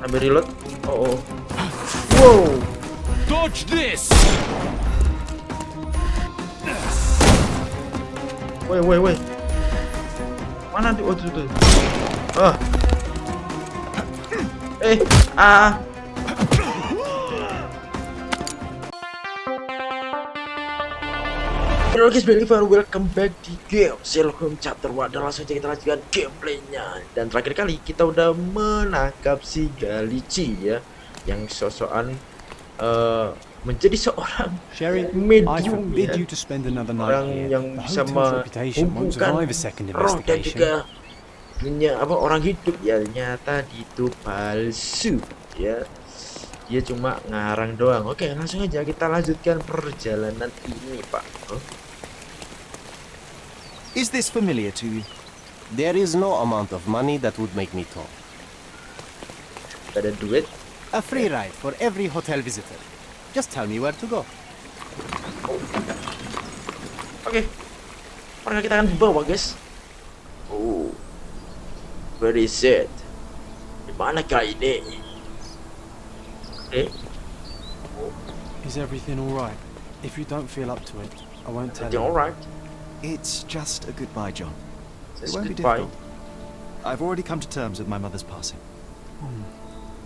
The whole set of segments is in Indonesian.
Sambil reload. Oh. Wow. Dodge this. Woi. Mana tuh? Oh, tuh. Ah. Halo guys, welcome back di game Sherlock Holmes chapter 1. Dan langsung aja kita lanjutkan gameplaynya. Dan terakhir kali kita udah menangkap si Galici ya, yang sosokan menjadi seorang medium ya, orang yang bisa menghubungkan roh dan juga dunia orang hidup ya. Ternyata itu palsu ya, dia cuma ngarang doang. Oke, langsung aja kita lanjutkan perjalanan ini, Pak. Is this familiar to you? There is no amount of money that would make me talk. Ada duit? A free ride for every hotel visitor. Just tell me where to go. Oke. Maka kita akan dibawa, guys. Oh. Where is it? Dimanakah ini? Oke. Is everything alright? If you don't feel up to it, I won't tell you. Alright. It's just a goodbye, John. It Just won't be goodbye. difficult. I've already come to terms with my mother's passing.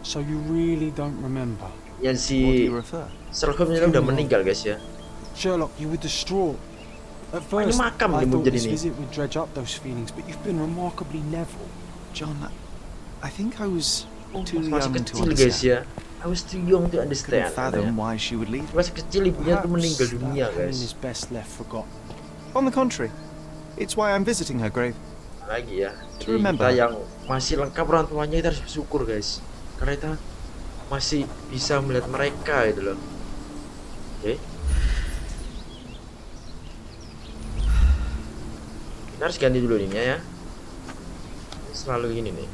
So you really don't remember? Yang si What do you refer? Sherlock Holmes udah meninggal, guys ya. Sherlock, you were distraught. At Ini first, makam I nih thought menjadi this nih. visit would dredge up those feelings, but you've been remarkably level. John, I think I was too Masih young to kecil, guys understand. ya. I was too young to Couldn't understand. fathom why she would leave. Masih kecil ibunya tuh meninggal Perhaps dunia, that pain guys. is best left forgotten. On the contrary, it's why I'm visiting her grave. Lagi ya. To Jadi remember. kita yang masih lengkap orang tuanya kita harus bersyukur, guys. Karena kita masih bisa melihat mereka gitu loh. Oke. Kita harus ganti dulu ininya ya. Selalu gini nih.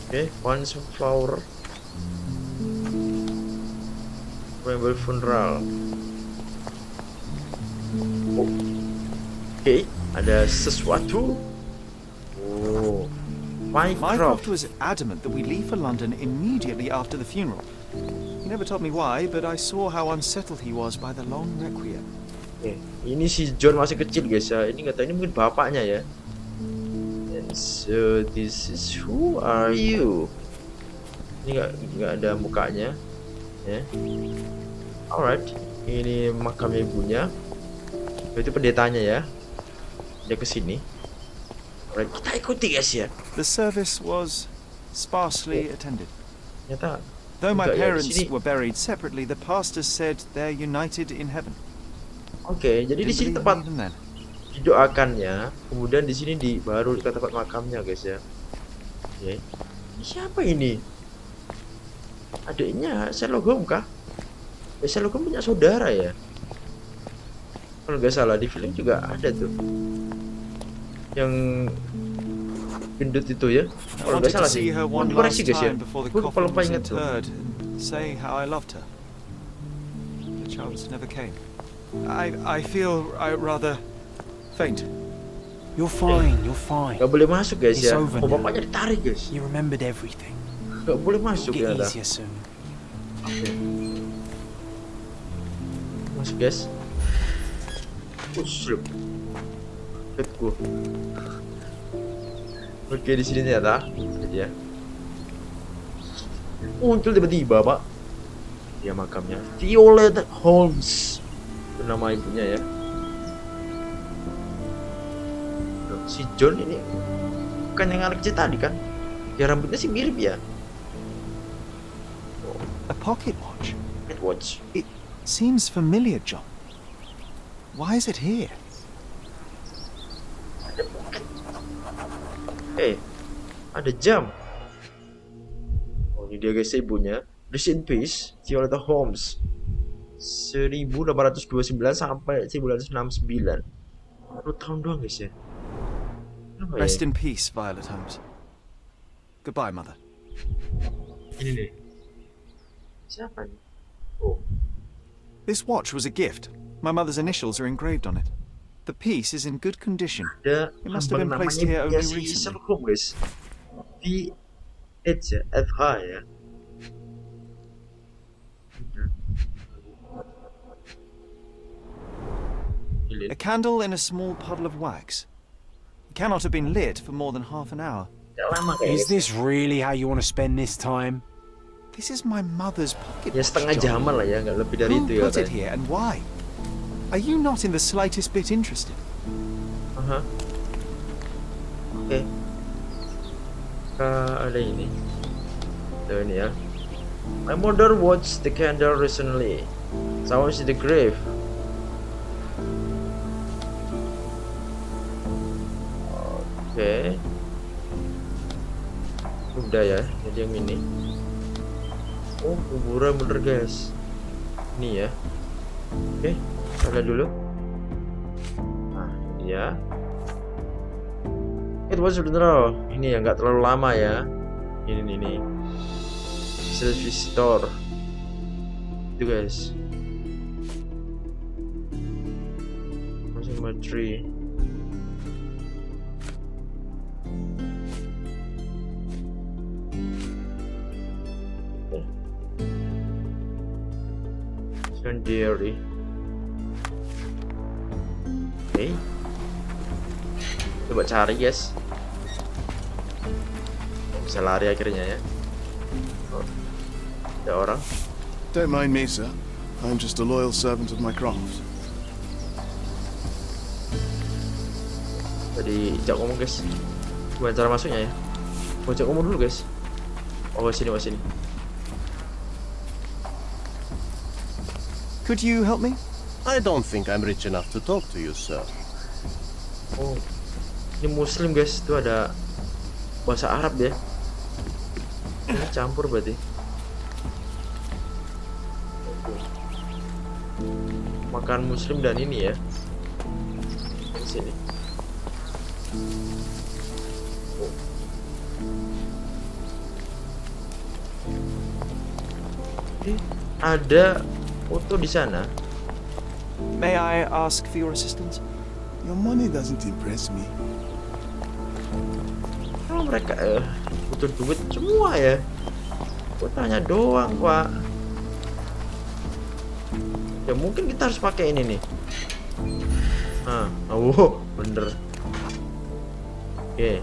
Oke, one sunflower. Rainbow funeral. Oke, ada sesuatu. Oh, Mycroft Mycroft. was adamant that we leave for London immediately after the funeral. He never told me why, but I saw how unsettled he was by the long requiem. Oke, ini si John masih kecil, guys ya. Ini nggak tahu, ini mungkin bapaknya ya. And so this is who are you? Ini nggak ada mukanya, ya. Alright, ini makamnya ibunya. Itu pendetanya ya. Dia kesini. Alright, kita ikuti, guys ya. The service was sparsely attended. Ternyata Though my enggak ya, di parents sini. were buried separately, the pastor said they're united in heaven. Oke, jadi di Didn't sini believe tempat me even then. didoakannya, kemudian di sini baru ke tempat makamnya, guys ya. Oke. Siapa ini? Adiknya Sherlock Holmes kah? Sherlock Holmes punya saudara ya? Kalau nggak salah di film juga ada tuh yang gendut itu ya. I Kalau nggak wanted salah to sih. see her Mau one dikoreksi, last guys ya. time before the Gue coffin lupa was inget tuh. interred and say how I loved her. The chance never came. I feel rather faint. You're fine, you're fine. Nggak boleh masuk, guys It's ya. over Oh, now. bapaknya ditarik, guys. You remembered everything. Nggak boleh masuk It'll ya. get easier soon. Masuk, guys. Slip. Lihat gua. Oke, di sini ternyata ya. Muncul tiba-tiba, Pak. Dia makamnya Violet Holmes. Itu nama ibunya ya. Loh, si John ini bukan yang anak kecil tadi kan? Ya rambutnya sih mirip ya. A pocket watch. Red watch. It seems familiar, John. Why is it here? Ada jam. Oh, ini dia, guys, ibunya. Rest in peace, Violet Holmes. 1829 sampai 1969. 10 tahun doang, guys ya. Kenapa ya? Rest in peace, Violet Holmes. Goodbye, Mother. Ini nih. Siapa nih? Oh, This watch was a gift. My mother's initials are engraved on it. The piece is in good condition. Ada It must have lambang been placed namanya here ibunya only si recently. Sherlock Holmes guys. VH ya, FH ya. A candle in a small puddle of wax. It cannot have been lit for more than half an hour. Gak lama kayaknya. Is this really how you want to spend this time? This is my mother's pocket Ya watch, setengah Johnny. jaman lah ya, nggak lebih dari Who itu ya put it katanya. here and why? Are you not in the slightest bit interested? Aha. Oke. Ada ini. Ada ini ya. My mother watched the candle recently. Someone in the grave. Oke. Udah ya, jadi yang ini. Oh, kuburan bener guys. Ini ya. Oke, kita lihat dulu. Nah, ini ya. It was funeral. Ini ya, nggak terlalu lama ya. Ini. Selfie store. Itu guys. Masih sama tree. Diary. Oke. Coba cari guys. Bisa lari akhirnya ya. Oh, ada orang. Don't mind me, sir. I'm just a loyal servant of my craft. Tadi jak ngomong guys. Gimana cara masuknya ya? Mau jak ngomong dulu guys. Oh sini. Could you help me? I don't think I'm rich enough to talk to you, sir. Oh, ini Muslim guys. Itu ada bahasa Arab ya. Ini campur berarti. Makan Muslim dan ini ya. Di sini. Oh. Ada foto di sana. May I ask for your assistance? Your money doesn't impress me. Kalau mereka butuh duit semua ya. Gue tanya doang pak. Ya mungkin kita harus pakai ini nih. Nah, oh bener. Oke.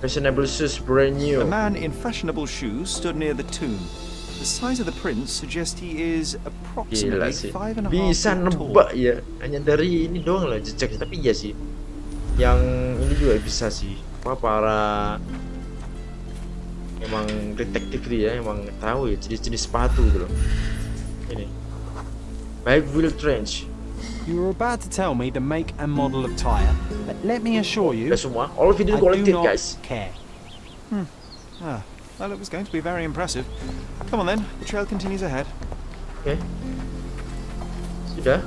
Fashionable shoes brand new. The man in fashionable shoes stood near the tomb. The size of the print suggests he is Gila approximately sih. 5.5 Bisa feet tall. nebak ya. Hanya dari ini doang lah jejak. Tapi iya sih. Yang ini juga bisa sih. Para emang detektif dia ya, emang tahu ya jenis-jenis sepatu gitu loh. Ini. Baik wheel trench. You were about to tell me the make and model of tyre, but let me assure you, Udah semua. All video I do quality not guys. care. Well, it was going to be very impressive. Come on then, the trail continues ahead. Oke. Sudah.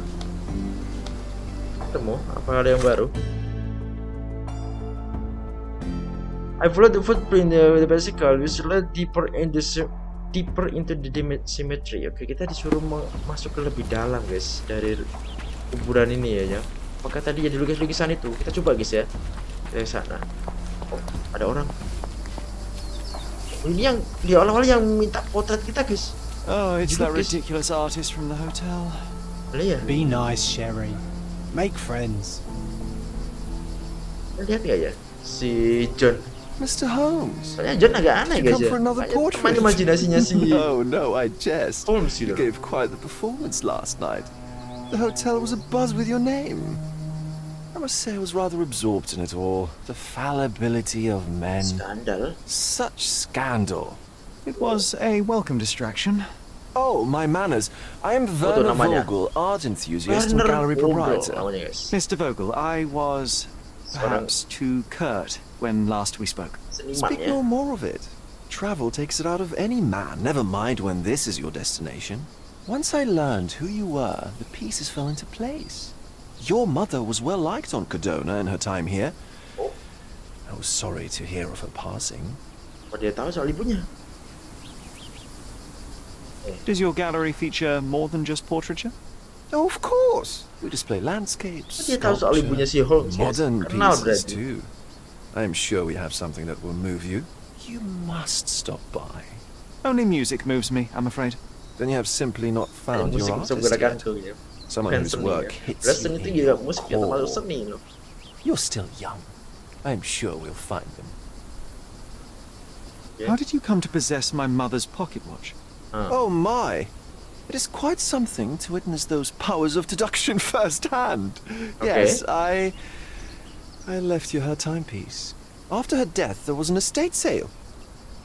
Ketemu. Apa ada yang baru? I followed the footprint with the bicycle. We should let deeper into the cemetery. Oke, kita disuruh masuk ke lebih dalam guys dari kuburan ini ya. Maka tadi jadi lukisan itu. Kita coba guys ya. Dari sana. Oh, ada orang. Ini yang di awal-awal yang minta potret kita guys. Oh, it's that Lucas. ridiculous artist from the hotel. Lihat ya? Be nice, Sherry. Make friends. Lihat nggak ya? Si John. Mr. Holmes, Soalnya John agak aneh you guys come ya. for another Kayak portrait? teman imajinasinya si No, I jest. Holmes You gitu. gave quite the performance last night. The hotel was abuzz with your name. I must say I was rather absorbed in it all. The fallibility of men. Skandal. Such scandal. It was a welcome distraction. Oh, my manners. I am tuh Werner namanya. Vogel, art enthusiast and Werner gallery Vogel proprietor. namanya guys. Mr. Vogel, I was perhaps too curt when last we spoke. Seniman Speak ya. no more of it. Travel takes it out of any man, never mind when this is your destination. Once I learned who you were, the pieces fell into place. Your mother was well liked on Cadona in her time here. Oh. I was sorry to hear of her passing. Oh, dia tahu soal ibunya. Does your gallery feature more than just portraiture? Oh, of course. We display landscapes, Dia tahu soal ibunya si Holmes, guys. modern Kenal pieces berarti. too. I'm sure we have something that will move you. You must stop by. Only music moves me, I'm afraid. Then you have simply not found your Musik bisa artist menggerakkan yet. tuh ya. Someone Bukan whose seni work ya. hits Padahal you seni itu in juga your musik ya termasuk core. seni loh. You're still young. I'm sure we'll find them. Yeah. How did you come to possess my mother's pocket watch? Oh my! It is quite something to witness those powers of deduction firsthand. Yes, I left you her timepiece. After her death, there was an estate sale.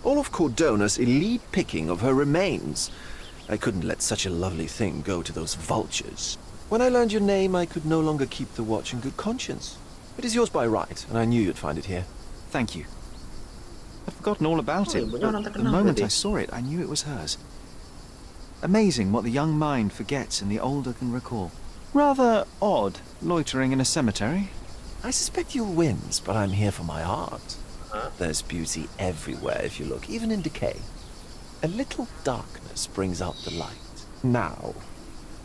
All of Cordona's elite picking of her remains. I couldn't let such a lovely thing go to those vultures. When I learned your name, I could no longer keep the watch in good conscience. It is yours by right, and I knew you'd find it here. Thank you. I'd forgotten all about it, ibunya orang but the terkenal moment berarti. I saw it, I knew it was hers. Amazing what the young mind forgets and the older can recall. Rather odd, loitering in a cemetery. I suspect you'll win, but I'm here for my art. There's beauty everywhere if you look, even in decay. A little darkness brings out the light. Now,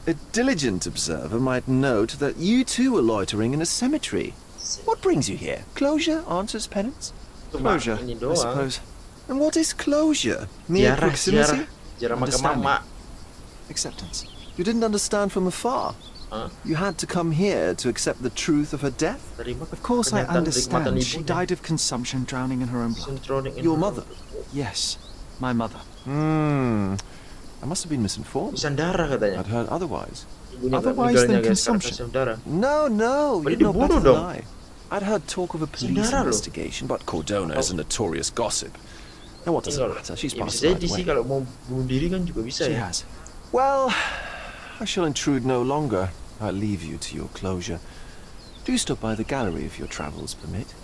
a diligent observer might note that you too are loitering in a cemetery. What brings you here? Closure answers penance? Cuma Closure, ini I doang. suppose. And what is closure? Mere proximity? Jarah makam Understanding. mama. Acceptance. You didn't understand from afar. Hah? You had to come here to accept the truth of her death? Terima Of course I kenyataan kenikmatan understand. She ibunya. died of consumption, drowning in her own blood. Synchronic in Your her- mother? Yes, my mother. I must have been misinformed. Bisa darah katanya. I'd heard otherwise. Ibunya nggak Otherwise meninggalnya, than guys, karena consumption. kasihan darah. No, But you dia know better dibunuh than dong. I. I'd heard talk of a police Saudara loh. investigation, but Cordona is a notorious gossip. And what does it Tinggal. matter? She's Ya, passed bisa right jadi sih away. kalau mau bunuh diri kan juga bisa She ya. has. Well, I shall intrude no longer. I'll leave you to your closure. Do stop by the gallery if your travels permit.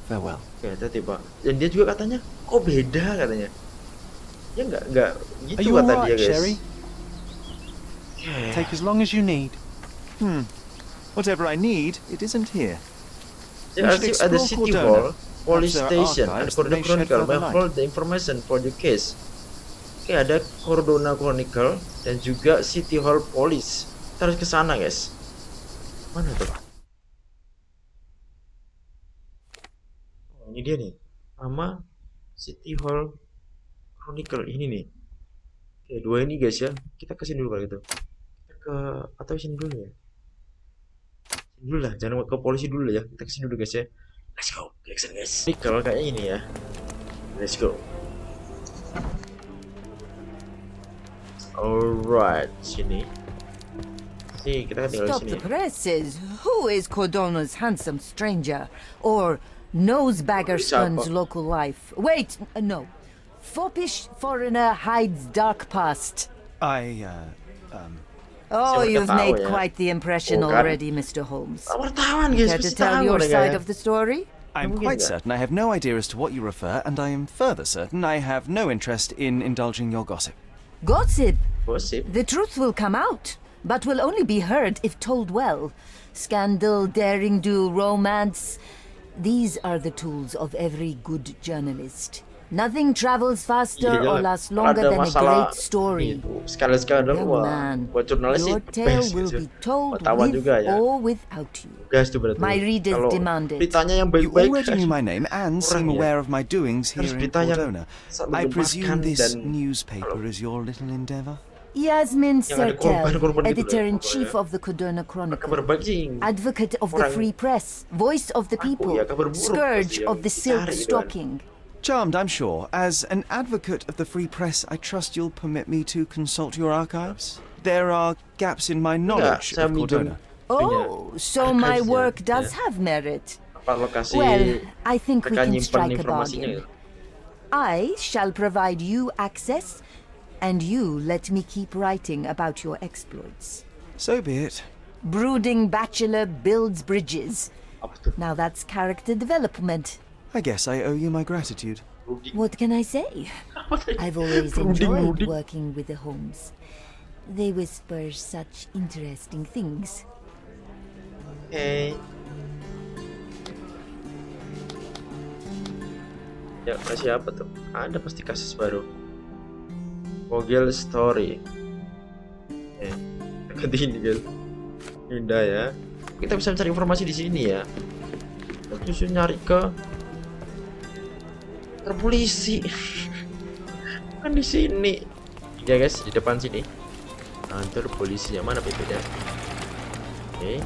Farewell. Oke, hati Pak. Dan dia juga katanya, oh beda katanya. Ya nggak gitu Are you kata dia alright, guys. Sherry? Yeah. Take as long as you need. Whatever I need, it isn't here. Ya, We should ada explore City Cordona. Hall, Police Perhaps there are Station, ada archives that Cordona may shed Chronicle, may further hold the information for the case. Oke, ada Cordona Chronicle dan juga City Hall Police. Kita harus ke sana, guys. Mana tuh? Oh, ini dia nih. Nama City Hall Chronicle ini nih. Oke, dua ini guys ya. Kita ke sini dulu kalau gitu. Kita ke atau sini dulu ya. Sini dulu lah, jangan ke polisi dulu ya. Kita ke sini dulu guys ya. Let's go, Jackson guys. Ini kalau kayaknya ini ya. Let's go. Alright, sini. Sini kita kan tinggal di Stop sini. the presses. Who is Cordona's handsome stranger? Or nosebagger shuns local life? Wait, no. Foppish foreigner hides dark past. Oh, Siapa you've tahu made ya. quite the impression Oh, kan. already, Mr. Holmes. Wartawan guys, Care to pasti tell tahu your mereka side ya. of the story? I'm Mungkin quite nggak? certain I have no idea as to what you refer, and I am further certain I have no interest in indulging your gossip. Gossip. Gosip. The truth will come out, but will only be heard if told well. Scandal, daring do, romance. These are the tools of every good journalist. Nothing travels faster Iya, or lasts kalau longer ada than a masalah great story. itu, skandal-skandal, Young wah, man, buat jurnalis sih your the tale best will gitu. be told Wartawan with juga ya. or without you. Gas tuh berarti. My readers Kalau demand it. beritanya yang You baik-baik already knew my name and Orang seem ya. aware of my doings Harus here in berita yang Cordona. sangat I presume menggemaskan this dan- newspaper is your little endeavor? Yasmin Yang ada korban-korban Sertel, gitu editor-in-chief loh, of the Cordona kabar Chronicle. baik sih. Advocate of the Orang- free press, voice of the people, ya, kabar buruk scourge pasti yang of the silk dicari gitu kan. stocking. Charmed, I'm sure. As an advocate of the free press, I trust you'll permit me to consult your archives. There are gaps in my knowledge saya of minjem Cordona. Oh, so my archives-nya, work does ya. have merit. Apa lokasi Well, I think we mereka can nyimpan strike a informasinya bargain. gitu. I shall provide you access, and you let me keep writing about your exploits. So be it. Brooding bachelor builds bridges. Apa tuh? Now that's character development. I guess I owe you my gratitude. What can I say? I've always enjoyed working with the Holmes. They whisper such interesting things. Hey. Ya, masih apa tuh? Ada pasti kasus baru. Vogel Story. Seperti ini guys. Indah ya. Kita bisa mencari informasi di sini ya. Terus nyari ke polisi. Kan di sini. Ya guys, di depan sini. Kantor polisinya mana PP-nya? Oke.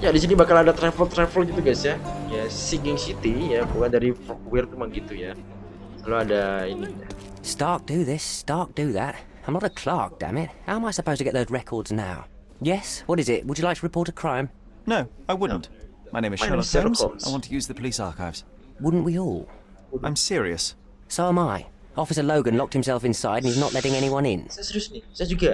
Ya di sini bakal ada travel gitu guys ya. Ya Singing City ya, bukan dari Weird cuma gitu ya. Lalu ada ini. Stark do this, Stark do that. I'm not a clerk, damn it. How am I supposed to get those records now? Yes, what is it? Would you like to report a crime? No, I wouldn't. My name is My name Sherlock is Sherlock Holmes. Holmes. I want to use the police archives. Wouldn't we all? I'm serious. So am I. Officer Logan locked himself inside and he's not letting anyone in. Saya serius nih, saya juga.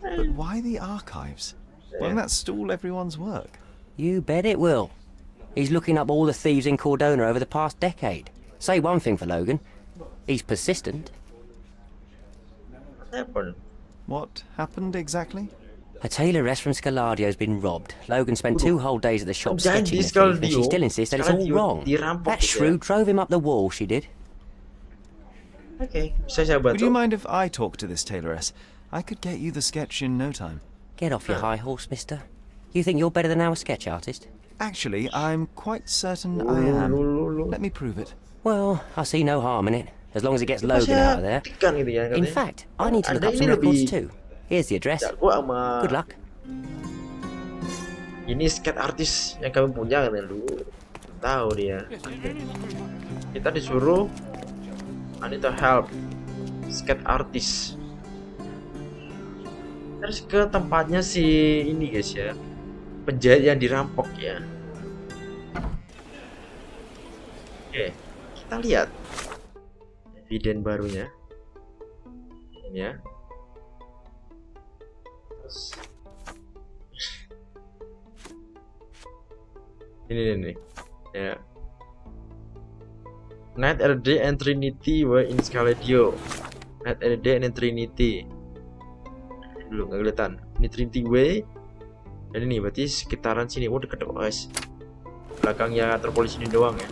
But why the archives? Won't that stall everyone's work? You bet it will. He's looking up all the thieves in Cordona over the past decade. Say one thing for Logan. He's persistent. What happened? What happened exactly? A tailoress from Scaladio's been robbed. Logan spent 2 whole days at the shop Jangan sketching di the thief, and she Scaladio. still insists that it's all Scaladio wrong. dirampok That gitu ya. shrew drove him up the wall, she did. Oke, bisa saya Would you bantu? mind if I talk to this tailoress? I could get you the sketch in no time. Get off your high horse, mister. You think you're better than our sketch artist? Actually, I'm quite certain I am. Let me prove it. Well, I see no harm in it, as long as it gets Kok Logan saya out of there. buktikan gitu ya, In katanya. fact, I need to look Anda up some ini records lebih too. Here's the address. jago sama Good luck. ini skate artis yang kami punya kan lu. Tahu dia. Kita disuruh I need to help skate artis. Terus ke tempatnya si ini guys ya. Penjahit yang dirampok ya. Oke, kita lihat eviden barunya. Ini ya. Terus ini ya. Night and Day and Trinity were in Scaladio. Night and Day and Trinity. Dulu nggak kelihatan. Ini Trinity Way. Dan ini berarti sekitaran sini. Oh deket OS. Belakangnya kantor polisi ini doang ya.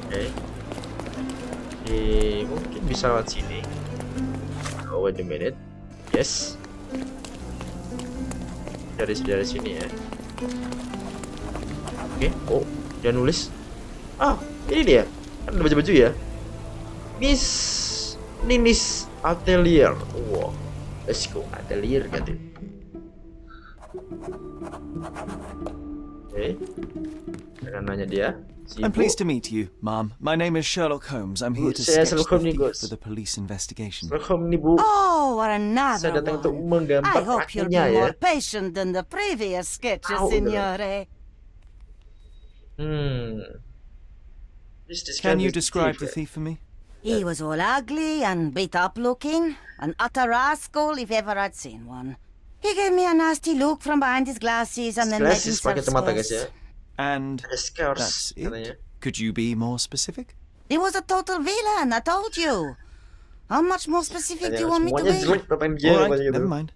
Oke. Mungkin bisa lewat sini. Oh wait a minute. Yes. Dari sini ya. Oke. Oh dia nulis. Ah ini dia. Kan ada baju-baju ya. Ninis Atelier. Wow. Let's go Atelier katanya. Oke. Dengan nanya dia. I'm pleased to meet you, Mom. My name is Sherlock Holmes. I'm here to Saya sketch Sherlock the Holmes nih, thief Gus. for the police investigation. Welcome nih Bu. Oh, what Saya another datang untuk one. menggambar I hope you'll be kakinya ya. more patient than the previous sketches, Ow. signore. Can you describe the thief for me? He was all ugly and beat up looking, an utter rascal if ever I'd seen one. He gave me a nasty look from behind his glasses and then made Glasses himself pakai kacamata guys ya. scarce. And Ada scars that's katanya. it? Could you be more specific? He was a total villain, I told you. How much more specific do you want me to Semuanya be? jelek katanya dia All right, katanya gitu. never mind.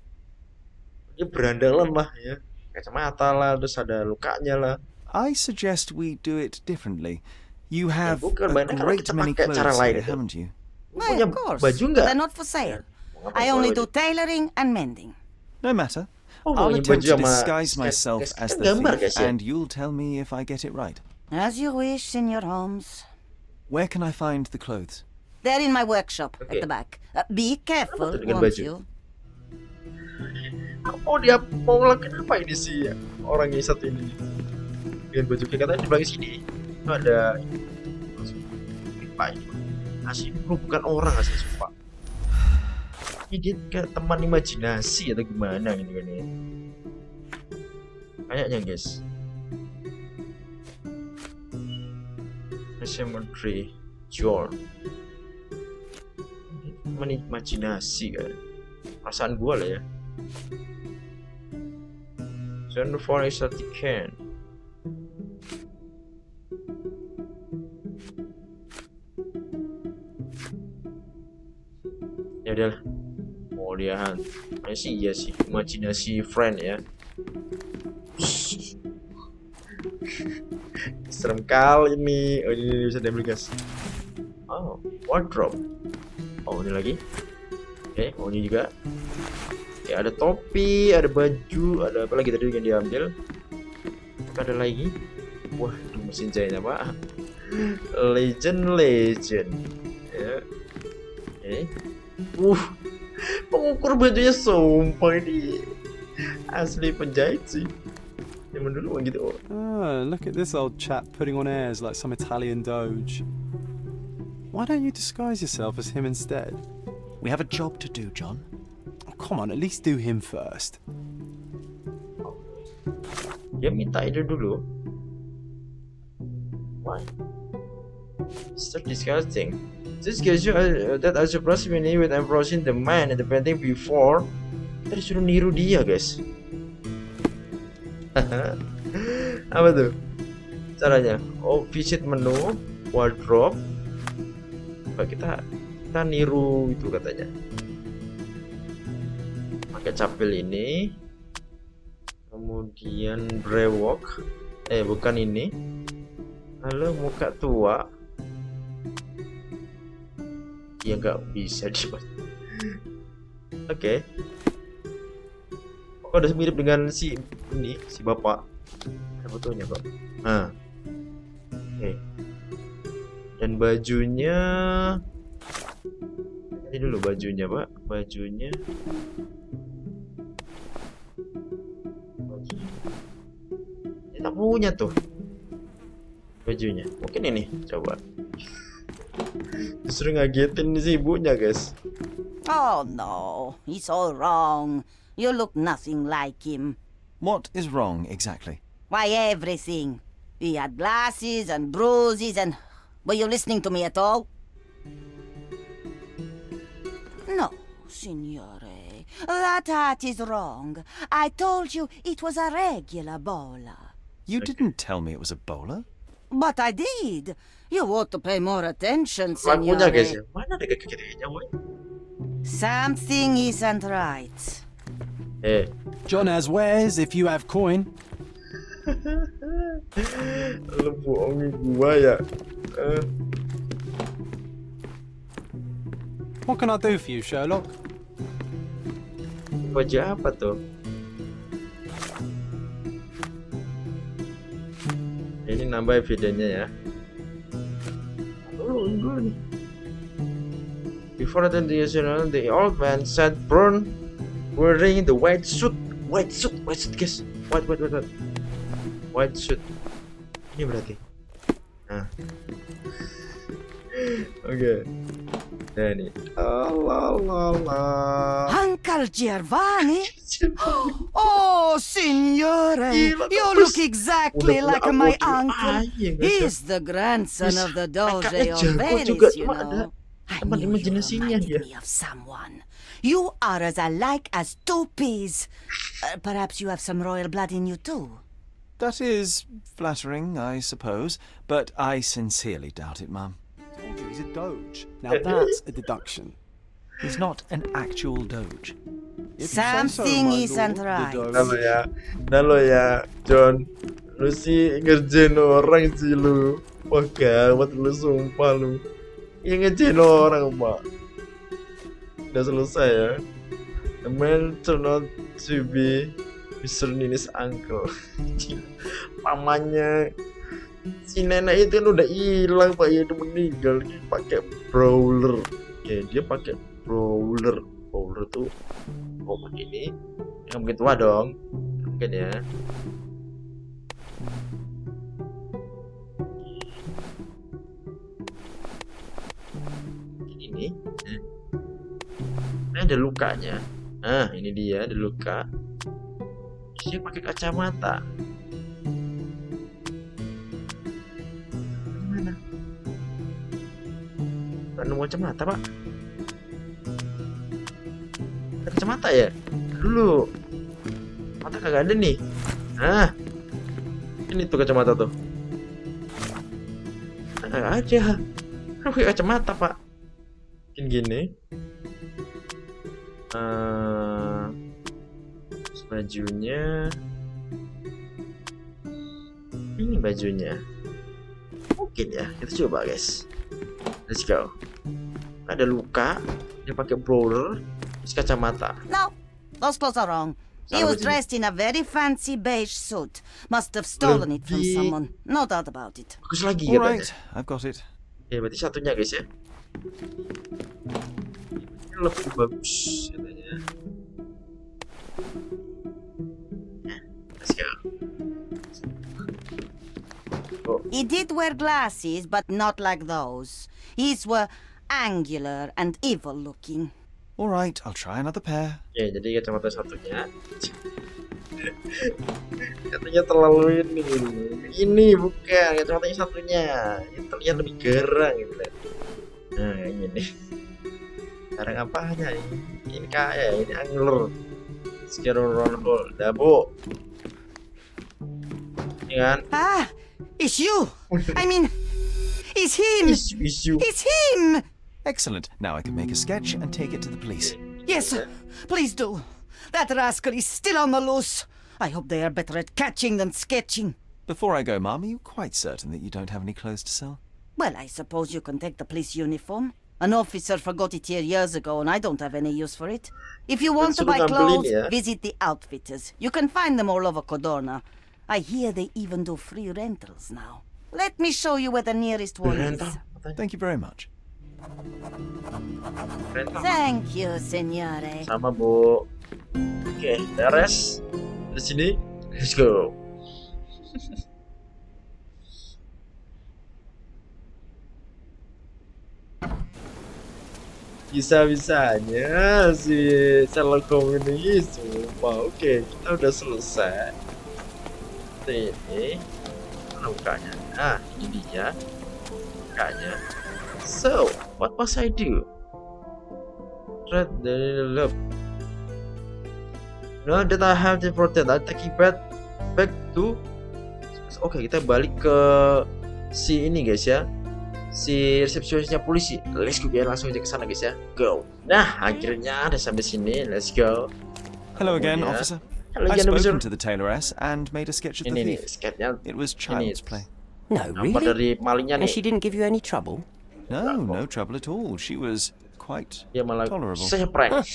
Dia berandalan lah ya. Kacamata lah, terus ada lukanya lah. I suggest we do it differently. You have bukan, a banyak kalau great kita many pakai cara clothes lain here, itu. haven't you? Why, Punya of course. baju But nggak? they're not for sale. Mau I ngapain only baju? do tailoring and mending. No matter. Oh, I'll punya attempt baju to sama disguise sketch- myself sketch- as kan the gambar, thief, guys, ya? and you'll tell me if I get it right. As you wish, Senor Holmes. Where can I find the clothes? They're in my workshop Okay. at the back. Be careful, tuh dengan won't baju? you? Oh dia mau ngelakuin apa ini sih orang ini satu ini? Dengan baju kayak katanya di belakang sini itu ada apa ini? Asli bro bukan orang asli sumpah. Ini dia kayak teman imajinasi atau gimana gitu kan ya? Kayaknya guys. Cemetery John. Teman imajinasi kan? Perasaan gua lah ya. Send for is that you can. Ya udahlah. Oh dia sih iya sih imajinasi friend ya. Serem kali ini. Oh ini bisa diambil guys. Oh wardrobe. Oh ini lagi. Oke, ini juga. Oke, ada topi, ada baju, ada apa lagi tadi yang diambil? Ada lagi. Wah, mesin jahitnya pak. Legend. Ya. Oke. Pengukur bajunya sumpah ini asli penjahit sih. Zaman dulu gitu. Ah, look at this old chap putting on airs like some Italian doge. Why don't you disguise yourself as him instead? We have a job to do, John. Oh, come on, at least do him first. Dia minta ide dulu. Why? Start discussing. This gives you that I surprised me with approaching the man and the painting before. Kita disuruh niru dia, guys. Apa tuh caranya? Oh, visit menu, wardrobe. Kita niru itu katanya. Pakai capil ini. Kemudian brewok. Bukan ini. Halo, muka tua. Ya nggak bisa dibuat. Oke. Oh, udah mirip dengan si bapak. Ada fotonya kok. Nah. Oke. Dan bajunya. Ini dulu bajunya pak. Bajunya. Kita punya tuh. Bajunya. Mungkin ini. Coba. Justru ngagetin si ibunya, guys. Oh no, it's all wrong. You look nothing like him. What is wrong exactly? Why, everything. He had glasses and bruises and... Were you listening to me at all? No, signore. That hat is wrong. I told you it was a regular bowler. You didn't tell me it was a bowler. But I did. You ought to pay more attention, Lakunya, guys, ya. signore. Mana ada kaki-kakinya, woy? Something isn't right. John has wares if you have coin. Lu bohongin gua ya. What can I do for you, Sherlock? Baju apa tuh? Ini nambah evidennya ya. Dulu nih. Before attention, the old man sat prone, wearing the white suit, guys. White suit. Ini berarti. Nah. Oke. Nah ini. Uncle Giovanni? Oh, signore! You look exactly like my uncle. He's the grandson of the Doge of Venice, you know. I knew you reminded me of someone. You are as alike as two peas. Perhaps you have some royal blood in you too. That is flattering, I suppose, but I sincerely doubt it, Mum. Told you he's a doge. Now that's a deduction. He's not an actual doge. If you say so, Something my isn't lord, the right. doge. Nah lo ya, John. Lu sih ngerjain orang sih lu. Wah gawat lu, sumpah lu. Yang ngerjain orang, Pak. Udah selesai ya. The man turned out to be Mr. Nini's uncle. Pamannya si nenek itu kan udah hilang, Pak. Ya udah meninggal. Dia pakai brawler. Ya dia pakai brawler. Brawler tuh ini yang mungkin tua dong. Mungkin ya. Ini ada lukanya. Nah, ini dia, ada luka. Dia pakai kacamata. Mana? Gak nemu kacamata, Pak. Ada kacamata ya? Dulu. Mata kagak ada nih. Nah. Ini tuh kacamata tuh. Kagak ada. Kan pakai kacamata, Pak. Mungkin gini. Bajunya ini bajunya mungkin ya, kita coba guys, let's go. Ada luka, dia pakai brawler, Habis kacamata. No, those clothes are wrong. He Salah was begini. dressed in a very fancy beige suit. Must have stolen it from Lebih- someone. No doubt about it. Bagus lagi All katanya. right, I've got it. Ya berarti satunya guys ya. Ini lebih bagus katanya. Let's go. Oh, He did wear glasses, but not like those. His were angular and evil looking. All right, I'll try another pair. ya jadi kacamata satunya. Katanya terlalu ini bukan kacamatanya satunya. Ini terlihat lebih garang gitu kan. Nah ini. Garang apanya ini? Ini kayak ini angler. Scarecrow hole, dabo. Iya kan? Ah, it's you. I mean, it's him. Isu. It's him. Excellent. Now I can make a sketch and take it to the police. Yes, please do. That rascal is still on the loose. I hope they are better at catching than sketching. Before I go, Mum, are you quite certain that you don't have any clothes to sell? Well, I suppose you can take the police uniform. An officer forgot it here years ago, and I don't have any use for it. If you want to buy Suruh ngambilin clothes, ya. visit the outfitters. You can find them all over Codorna. I hear they even do free rentals now. Let me show you where the nearest one is. Rental. Thank you very much. Rental. Thank you, signore. Sama Bu. Oke, beres. Di sini, let's go. Bisa-bisanya si Sherlock Holmes ini sumpah. Oke, kita udah selesai. Ini mana mukanya? Nah, ini dia mukanya. So, what must I do? Read the love. No, that I have to protect. I'm taking back to. Oke, kita balik ke si ini guys ya. Si resepsionisnya polisi. Let's go, biar langsung aja ke sana guys ya. Go. Nah, akhirnya udah sampai sini. Let's go. Hello again, yeah. officer. Hello I've again, officer. spoken to the tailoress and made a sketch of the Ini nih, thief. sketnya. It was child's play. No, Nampak really? dari malingnya And nih. she didn't give you any trouble? No, no trouble at all. She was quite Dia malah tolerable. saya prank.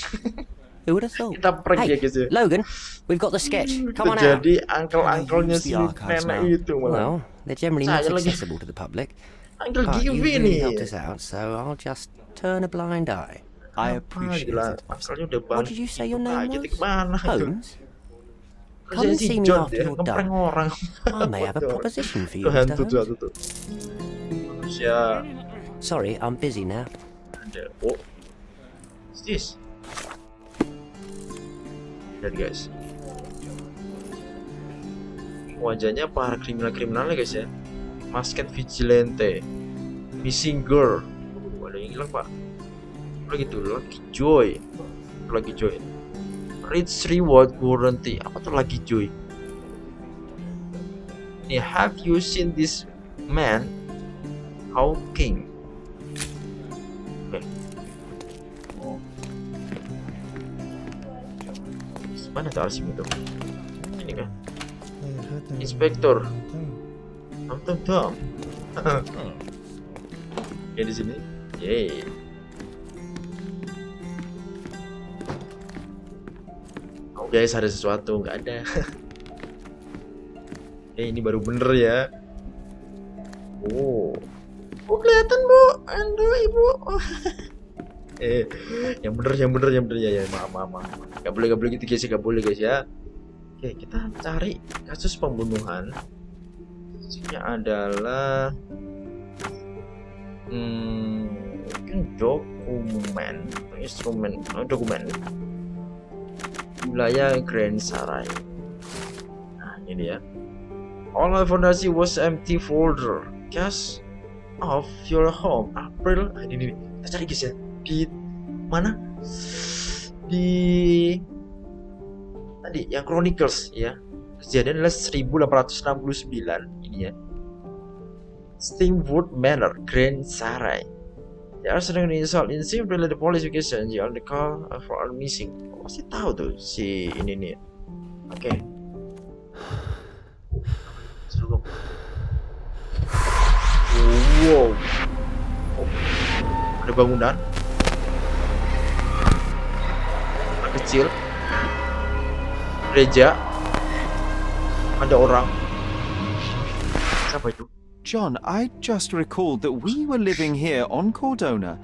Who would have thought? Kita prank Hey, ya guys ya. Logan, we've got the sketch. Come on out. Jadi uncle-uncle-nya Use si the archives nenek now. itu malah. Well, they're generally not Saya lagi- accessible to the public. Uncle But you Givy really nih. helped us out, so I'll just turn a blind eye. I appreciate Gila, it, officer. Uncle-nya udah What did you say your name Kita was? kemana? Holmes? Kerjanya Come and si see me John after dia, you're ngeprank done. orang. I may have a proposition for you, Tuh Mr. hantu tuh, Holmes. hantu tuh. Manusia Sorry, I'm busy now. ada. Oh, what's this? Lihat guys. Wajahnya para kriminal-kriminalnya guys ya. Masked vigilante, missing girl. Ada yang hilang pak. Lagi tuh, lagi joy. Lagi joy. Rich reward guarantee. Apa tuh lagi joy? Nih, have you seen this man? Hawking. Oke. Oh. Mana tuh arsip itu? Ini kan? Inspektor. Tom. Ya di sini. Yeay. Oh guys, ada sesuatu, nggak ada. Ini baru bener ya. Oh kelihatan bu. Aduh ibu. Yang bener ya. Maaf. Gak boleh gitu guys, gak boleh guys ya. Oke, kita cari kasus pembunuhan. Kasusnya adalah mungkin dokumen wilayah Grand Sarai. Nah ini dia. All my fondasi was empty folder. Cast of your home April. Ini kita cari guys ya. Di mana? Di tadi yang Chronicles ya. Kejadian adalah 1869 ini ya. Steamwood Manor, Grand Sarai. They are suddenly insult in simply the police investigation on the call for missing. Pasti tahu tuh si ini nih. Oke. Wow. Oh. Ada bangunan. kecil. Gereja. Ada orang. Siapa itu? John, I just recalled that we were living here on Cordona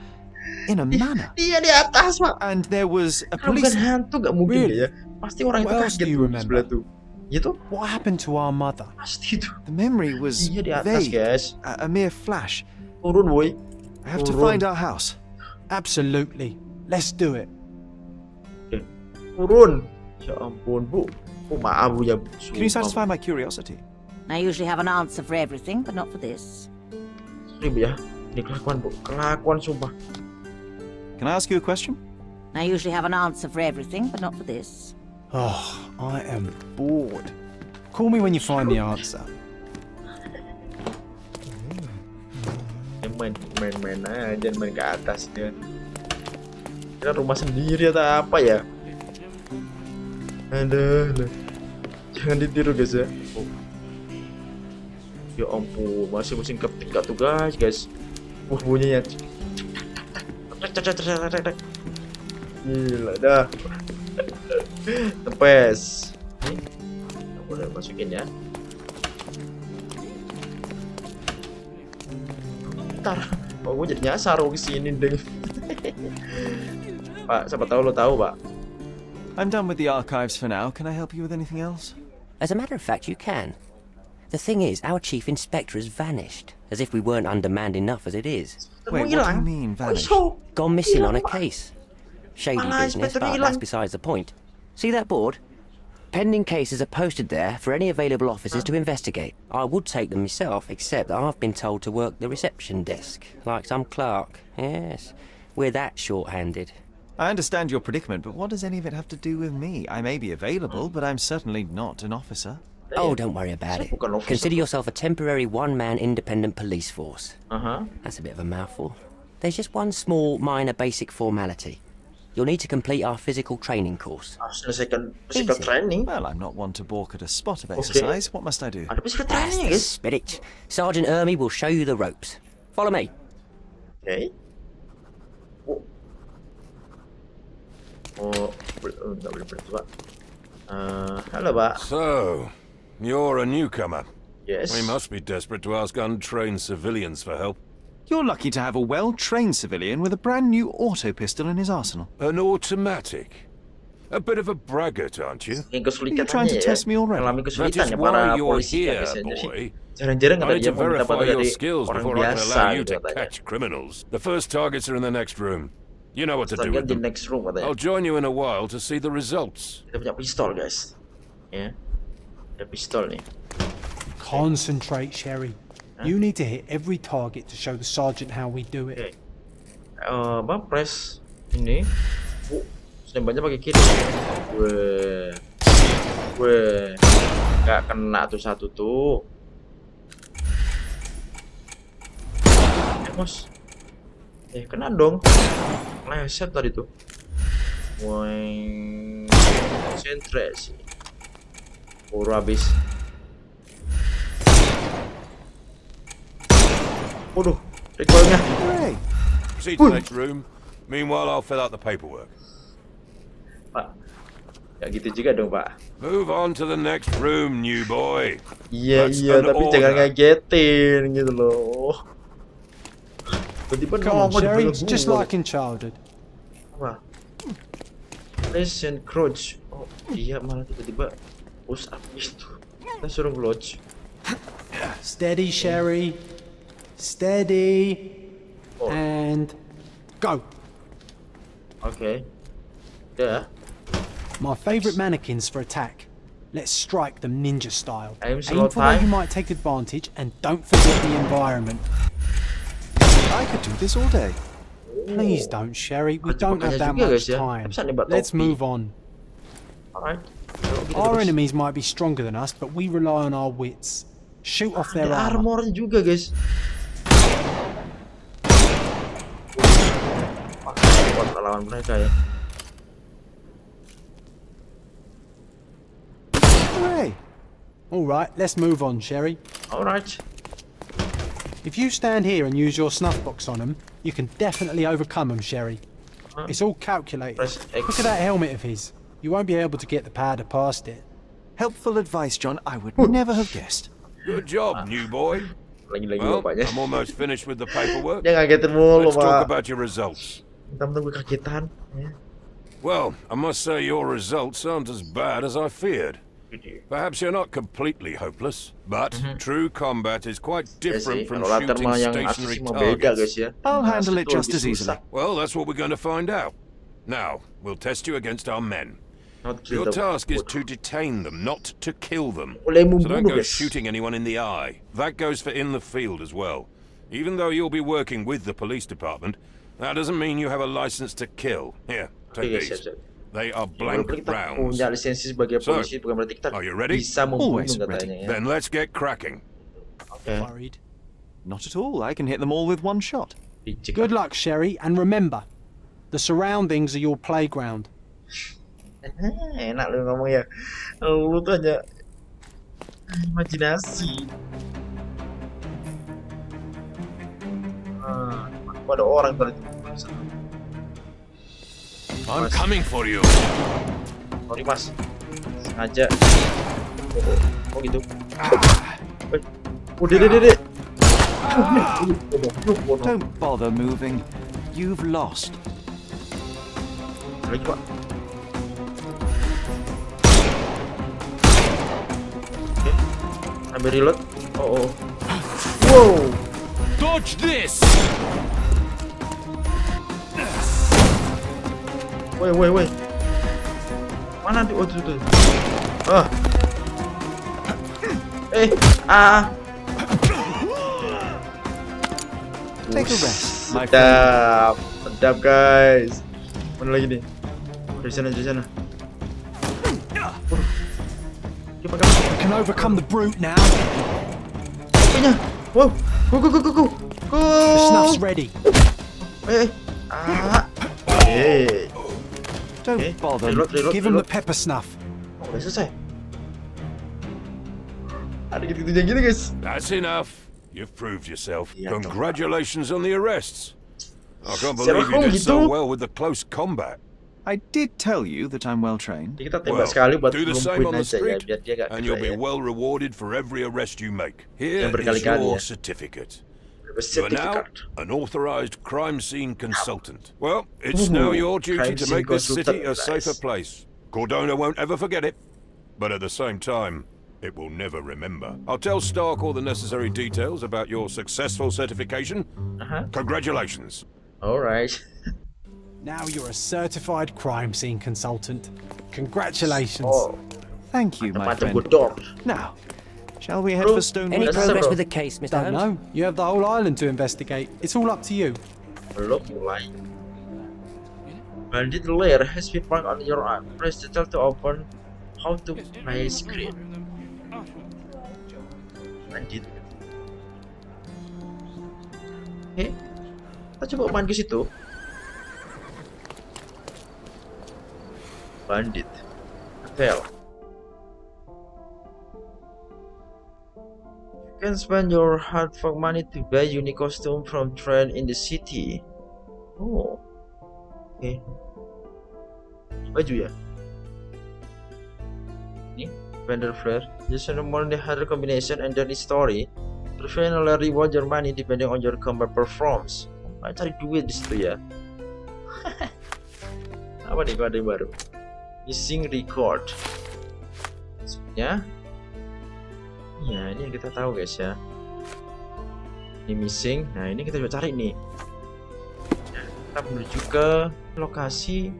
in a manor. Dia di atas, Pak. And there was a Kalau bukan police... hantu gak mungkin Really? ya. Pasti orang itu What else kaget do you tuh remember? sebelah tuh. Gitu? What happened to our mother? Pasti itu. The memory was Dia di atas, vague, guys. a mere flash. Turun, boy. I have to Turun. find our house. Absolutely. Let's do it. Oke. Turun. Ya ampun, Bu. Oh, maaf, Bu, ya. Can you satisfy my curiosity? I usually have an answer for everything, but not for this. Sorry, Bu, ya. Ini kelakuan, Bu. Kelakuan, sumpah. Can I ask you a question? I usually have an answer for everything, but not for this. Oh, I am bored. Call me when you find the answer. Main aja, main ke atas dia. Kira rumah sendiri atau apa ya? Aduh. Jangan ditiru, guys ya. Oh. Ya ampun, masih musim ketika tuh, guys. Bunyinya. Gila dah. Tepes. Ini boleh masukin ya. Ntar, gue jadi nyasar kesini deh. Pak, siapa tahu lo tahu, Pak. I'm done with the archives for now. Can I help you with anything else? As a matter of fact, you can. The thing is, our chief inspector has vanished, as if we weren't undermanned enough as it is. Wait, what do you mean, vanished? Gone missing on a case. Shady Malah business, inspektor but hilang. that's besides the point. See that board? Pending cases are posted there for any available officers to investigate. I would take them myself, except that I've been told to work the reception desk, like some clerk. Yes, we're that short-handed. I understand your predicament, but what does any of it have to do with me? I may be available, but I'm certainly not an officer. Oh, don't worry about it. Bukan officer. Consider yourself a temporary one-man independent police force. Aha. That's a bit of a mouthful. There's just one small, minor basic formality. You'll need to complete our physical training course. Harus selesaikan physical Easy. training. Well, I'm not one to balk at a spot of exercise. What must I do? Ada physical That's training, the guys. spirit. Sergeant Ermy will show you the ropes. Follow me. Oke. Oh, nggak boleh berhenti, Pak. Halo, Pak. So, you're a newcomer. Yes. We must be desperate to ask untrained civilians for help. You're lucky to have a well-trained civilian with a brand new auto pistol in his arsenal. An automatic. A bit of a braggart, aren't you? Yang Are kesulitan you trying to ya. test me already? Mengalami That kesulitan is ya para why you're polisi here, kan biasanya. boy. Jarang-jarang I kata need dia to mau minta verify bantuan your dari skills orang before I can biasa allow you gitu to katanya. catch criminals. The first targets are in the next room. You know what to do Target with di them. next room katanya. I'll join you in a while to see the results. Kita punya pistol, guys. Ya. Ada pistol nih. Concentrate, Sherry. You need to hit every target to show the sergeant how we do it. Oke. Press ini. Senembaknya pakai kiri. Weh. Gak kena tuh satu tuh. Bos. Kena dong. Leset tadi tuh. Weng. Konsentrasi. Buru habis. Waduh, recoilnya. Hooray! Proceed to the next room. Meanwhile, I'll fill out the paperwork. Pak. Ya gitu juga dong, Pak. Move on to the next room, new boy. Iya, That's iya, an tapi jangan order. ngagetin gitu loh. Tiba-tiba Come on, nongol di Sherry. belakang It's just gua. like in childhood. Apa? Listen, crouch. Oh, iya malah tiba-tiba push up gitu. Kita suruh crouch. Steady, Sherry. Steady. Oh. And go. Oke. Ya. My favourite mannequins for attack. Let's strike them ninja style. Aim slow for where time. you might take advantage, and don't forget the environment. I could do this all day. Please don't, Sherry. We Ada don't have jebakannya that juga, much guys, ya. time. Bisa nembak Let's topi. move on. Alright. Yuk, kita Our terus. enemies might be stronger than us, but we rely on our wits. Shoot off their Ada armor. armornya juga, guys. Wah, kuat lawan mereka ya. Hooray! All right, let's move on, Sherry. Alright. If you stand here and use your snuff box on them, you can definitely overcome them, Sherry. It's all calculated. Press X. Look at that helmet of his. You won't be able to get the powder past it. Helpful advice, John. I would never have guessed. Good job, new boy. Lagi-lagi Well, bapaknya. I'm almost finished with the paperwork. Dia ngagetin mulu, Let's talk Pak. about your results. Temen-temen gue kagetan. Ya. Well, I must say your results aren't as bad as I feared. Perhaps you're not completely hopeless, but true combat is quite Ya different sih, from kalau latar shooting mah yang stationary asli mah beda guys targets. ya. I'll Nah, handle it itu just lebih as easily. susah. Well, that's what we're going to find out. Now, we'll test you against our men. Not kill Your them. task is to detain them, not to kill them. Boleh So don't membunuh go guys. shooting anyone in the eye. That goes for in the field as well. Even though you'll be working with the police department, that doesn't mean you have a license to kill. Here, take Oke guys, these. siap. They are Walaupun blank kita rounds. punya lisensi sebagai So, polisi bukan berarti kita are you ready? bisa membunuh Always katanya ya. Then let's get cracking. Oke. Worried? Not at all. I can hit them all with one shot. Dicek. Good luck, Sherry, and remember, the surroundings are your playground. Enak lu ngomong ya. Lu tuh aja imajinasi. Ada orang berarti. I'm coming for you. Sorry mas, sengaja. Oh gitu. Udah deh. Don't bother moving. You've lost. Lagi pak. Oke, ambil reload. Oh. Wow. Dodge this! Woi. Mana di? Oh tuh. Take a rest, my friend. Sedap guys. Mana lagi nih? Dari sana. Coba kan? You can overcome the brute now. Apanya? Wow. Go. The snuff's ready. Don't Okay, bother. reload. Give him the pepper snuff. Oh, udah selesai. Ada gitu-gitu gini guys. That's enough. You've proved yourself. Yeah, Congratulations on the arrests. I can't Sherlock believe you Holmes did so gitu. well with the close combat. I did tell you that I'm well trained. Jadi kita tembak Well, sekali buat do the same on lumpuhin the aja ya, street, biar dia gak and you'll be kena ya. well rewarded for every arrest you make. Here Yang is berkali-kali your ya. certificate. Terus You are now sertifikat. an authorized crime scene consultant. Well, it's now your duty crime to scene make this city a consultant, safer guys. place. Cordona won't ever forget it, but at the same time, it will never remember. I'll tell Stark all the necessary details about your successful certification. Congratulations. Alright. Now you're a certified crime scene consultant. Congratulations. Oh, Thank you, my macam friend. bodor. Now, shall we head Bro, for Stone Any That's progress bro. with the case, Mr. Don't Holmes? know. You have the whole island to investigate. It's all up to you. Belum mulai. Bandit layer has been marked on your arm. Press the tab to open. How to play screen. Bandit. Oke, kita coba main ke situ. Bandit. Fail. You can spend your hard-earned money to buy unique costume from trend in the city. Oh, oke. Baju ya. Ini vendor flare. Just more the harder combination and then story. Preferably reward your money depending on your combat performance. Cari duit di situ ya. Apa nih kalau ada yang baru? Missing record. Sebenarnya ya ini yang kita tahu guys ya. Ini missing. Nah ini kita coba cari nih. Nah, kita menuju ke lokasi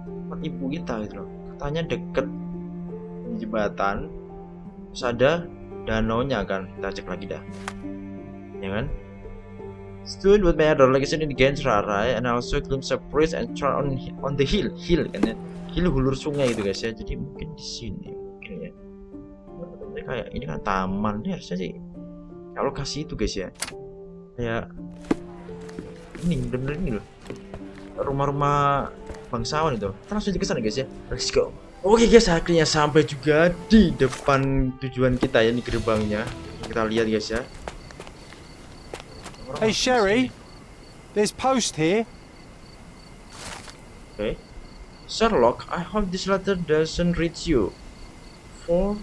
tempat ibu kita gitu loh. Katanya deket di jembatan. Terus ada danaunya kan. Kita cek lagi dah. Ya kan? Stood with my other location in the Gensrarai and also claim surprise and turn on the hill kan ya. Hill hulur sungai gitu guys ya. Jadi mungkin di sini mungkin ya. Kayak ini kan taman ya harusnya sih. Kayak lokasi itu guys ya. Kayak ini bener-bener ini loh. Rumah-rumah bangsawan itu. Kita langsung aja ke sana guys ya. Let's go. Oke guys, akhirnya sampai juga di depan tujuan kita ya, ini gerbangnya. Kita lihat guys ya. Hey, Sherry. There's post here. Oke. Sherlock, I hope this letter doesn't reach you. For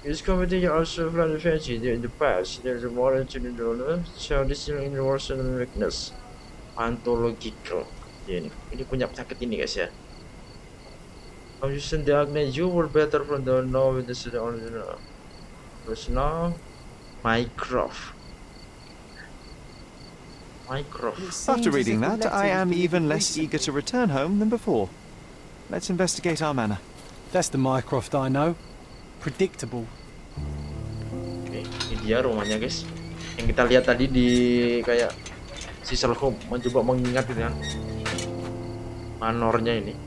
this committee also found advantage in the past. There's a more to the dollar, so this is in the worst and weakness. Pathological. Ini punya penyakit ini guys ya. How you send diagnose you were better from the know with the original. Terus now, Mycroft. After reading that, I am even less eager to return home than before. Let's investigate our manor. That's the Mycroft I know. Predictable. Oke, ini dia rumahnya guys. Yang kita lihat tadi di kayak si Sherlock Holmes mencoba mengingat gitu kan. Manornya ini.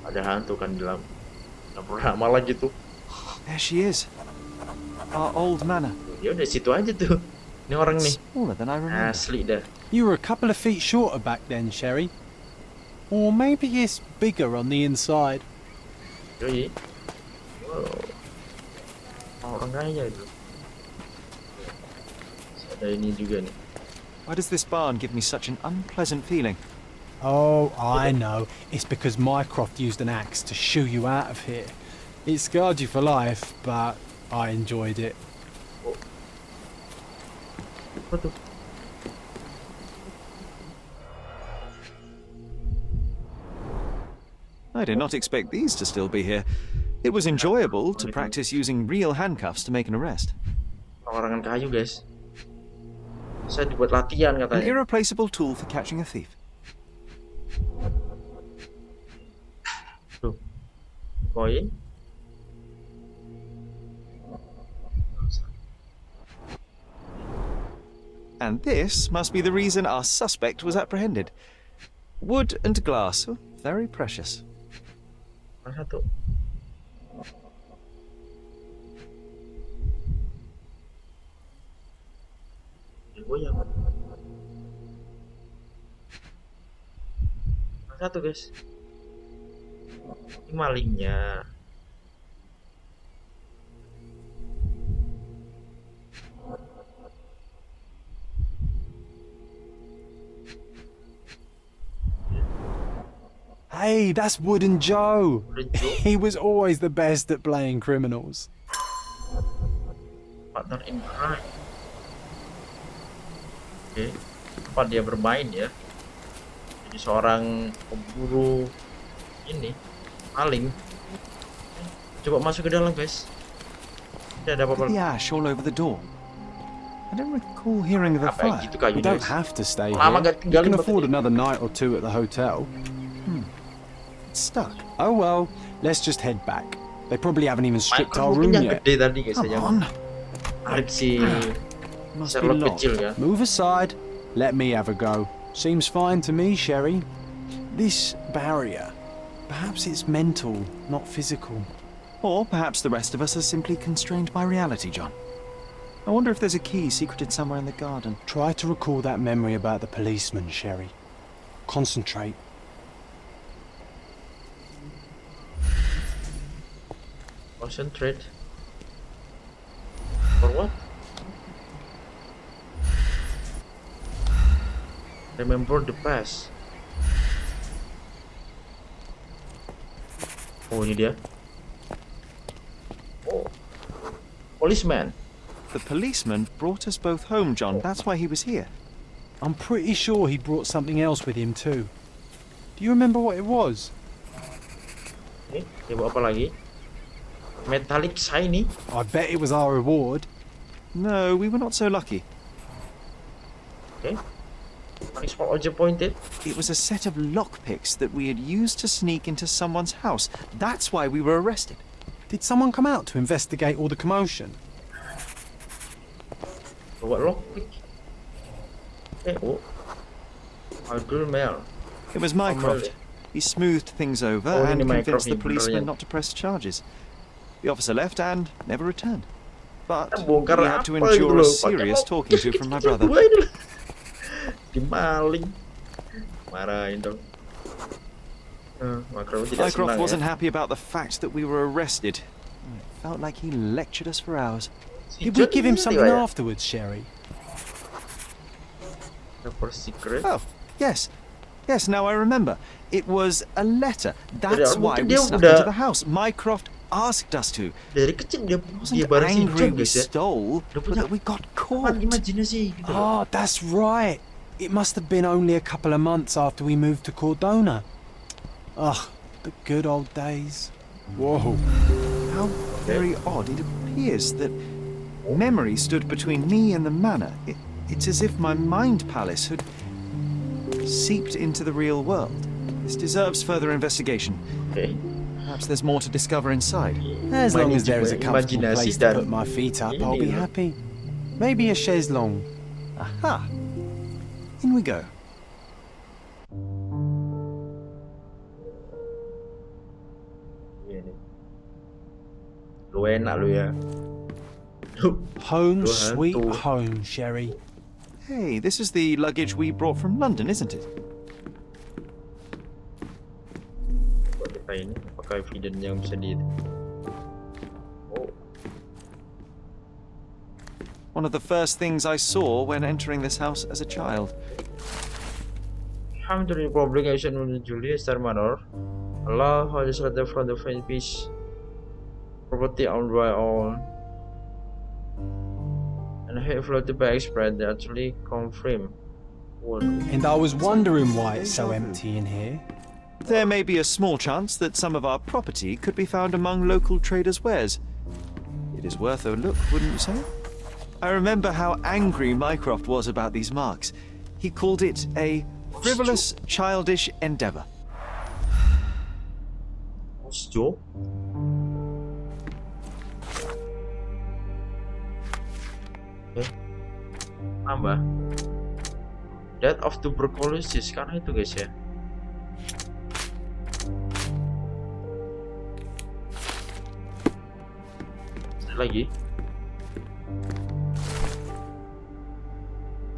Ada hantu kan di dalam dapur malah gitu. There she is. Our old manor. Dia udah situ aja tuh. Ini orang nih. Smaller than I remember. Asli dah. You were a couple of feet shorter back then, Sherry. Or maybe it's bigger on the inside. Yoi. Wow. Orang kaya itu. Ada ini juga nih. Why does this barn give me such an unpleasant feeling? Oh, I know. It's because Mycroft used an axe to shoo you out of here. It scarred you for life, but I enjoyed it. Apa tuh? I did not expect these to still be here. It was enjoyable to practice using real handcuffs to make an arrest. Larangan kayu guys. Saya dibuat latihan An katanya. irreplaceable tool for catching a thief. Tuh. Koin. And this must be the reason our suspect was apprehended. Wood and glass, oh, very precious. Mana tuh? Goyang. Mana tuh guys? Ini malingnya. Hey, that's Wooden Joe. Wooden Joe? He was always the best at playing criminals. Partner in crime. Oke, tempat dia bermain ya. Jadi seorang pemburu ini maling. Coba masuk ke dalam guys. Tidak ada apa-apa. The ash all over the door. I don't recall hearing of a Apa yang fire. gitu kayu We don't guys? have to stay Lama here. gak You tinggalin can buat afford ini. another night or two at the hotel. It's stuck. Oh well, let's just head back. They probably haven't even stripped our Mungkin room yang yet. gede tadi guys Come aja. on. Arif si Must be Sherlock locked. kecil ya. Move aside. Let me have a go. Seems fine to me, Sherry. This barrier, perhaps it's mental, not physical. Or perhaps the rest of us are simply constrained by reality, John. I wonder if there's a key secreted somewhere in the garden. Try to recall that memory about the policeman, Sherry. Concentrate. Concentrate. For what? Remember the past. Oh, ini dia. Oh. Policeman. The policeman brought us both home, John. That's why he was here. I'm pretty sure he brought something else with him too. Do you remember what it was? Ini, dia bawa apa lagi? Metallic shiny. I bet it was our reward. No, we were not so lucky. Okay. Paling small object pointed. It was a set of lockpicks that we had used to sneak into someone's house. That's why we were arrested. Did someone come out to investigate all the commotion? Bawa lockpick. Oh. Adul Mel. It was Mycroft. He smoothed things over Oh, and ini convinced Mycroft the ini, policeman brilliant. not to press charges. The officer left and never returned. But Bongkar we had to apa itu endure a loh? serious Pakai talking to from my brother. Dua ini. Dimaling. Marahin dong. Mycroft tidak Mycroft senang wasn't ya. happy about the fact that we were arrested. It felt like he lectured us for hours. Si Did we John give him ini something ya? afterwards, Sherry? Super secret. Oh, yes. Yes, now I remember. It was a letter. That's why we dia snuck udah- into the house. Mycroft asked us to. Dari kecil dia Wasn't bareng si angry John we guys ya. stole, Dia but punya that we got kemampuan caught. imajinasi gitu. Oh, that's right. It must have been only a couple of months after we moved to Cordona. Ugh, the good old days. Whoa. How very odd. It appears that memory stood between me and the manor. It's as if my mind palace had seeped into the real world. This deserves further investigation. Oke. Perhaps there's more to discover inside. As long as there is a Manajemen comfortable imajinasi place to dan put my feet up, I'll ini be loh. happy. Maybe a chaise longue. Aha! In we go. Ini. Lu enak lu ya. Home Tuhan, sweet tuh. home, Sherry. Hey, this is the luggage we brought from London, isn't it? Apakah ini? Apakah evidence yang bisa di... Oh, One of the first things I saw when entering this house as a child. Ham to the publication of the Julius Manor. Allah has letter from the French peace. Property owned by all. And here floated by express that actually confirm. And I was wondering why it's so empty in here. There may be a small chance that some of our property could be found among local traders' wares. It is worth a look, wouldn't you say? I remember how angry Mycroft was about these marks. He called it a frivolous, childish endeavor. Osjo. Nambah. Death of tuberculosis karena itu guys ya. Lagi.